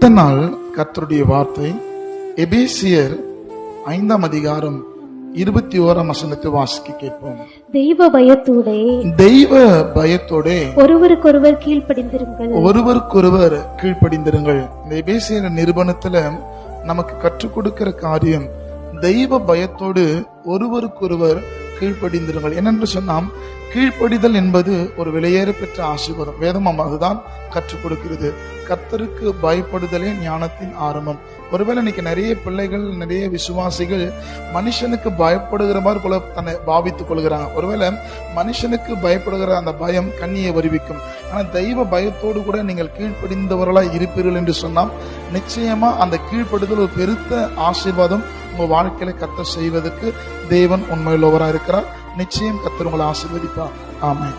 இந்த நாள் கர்த்தருடைய வார்த்தை எபேசியர் 5ஆம் அதிகாரம் 21ஆம் வசனத்தை வாசிக்க கேட்போம். தெய்வ பயத்தோடே ஒருவருக்கொருவர் கீழ்ப்படிந்திருங்கள். இந்த எபேசியர் நிருபணத்துல நமக்கு கற்றுக் கொடுக்கிற காரியம் தெய்வ பயத்தோடு ஒருவருக்கொருவர் கீழ்ப்படிந்திருங்கள். என்னென்று சொன்னால், கீழ்ப்படிதல் என்பது ஒரு விலையேற பெற்ற ஆசீர்வாதம். வேதம் அதுதான் கற்றுக் கொடுக்கிறது. கர்த்தருக்கு பயப்படுதலே ஞானத்தின் ஆரம்பம். ஒருவேளை இன்னைக்கு நிறைய பிள்ளைகள், நிறைய விசுவாசிகள் மனுஷனுக்கு பயப்படுகிற மாதிரி போல தன்னை பாவித்துக் கொள்கிறாங்க. ஒருவேளை மனுஷனுக்கு பயப்படுகிற அந்த பயம் கண்ணியை வருவிக்கும். ஆனா தெய்வ பயத்தோடு கூட நீங்கள் கீழ்ப்படிந்தவர்களாய் இருப்பீர்கள் என்று சொன்னால், நிச்சயமா அந்த கீழ்ப்படுதல் ஒரு பெருத்த ஆசீர்வாதம் உங்க வாழ்க்கையில கர்த்தர் செய்வதற்கு தேவன் உண்மையுள்ளவராக இருக்கிறார். நிச்சயம் கர்த்தர் உங்களை ஆசீர்வதிப்பார். ஆமென்.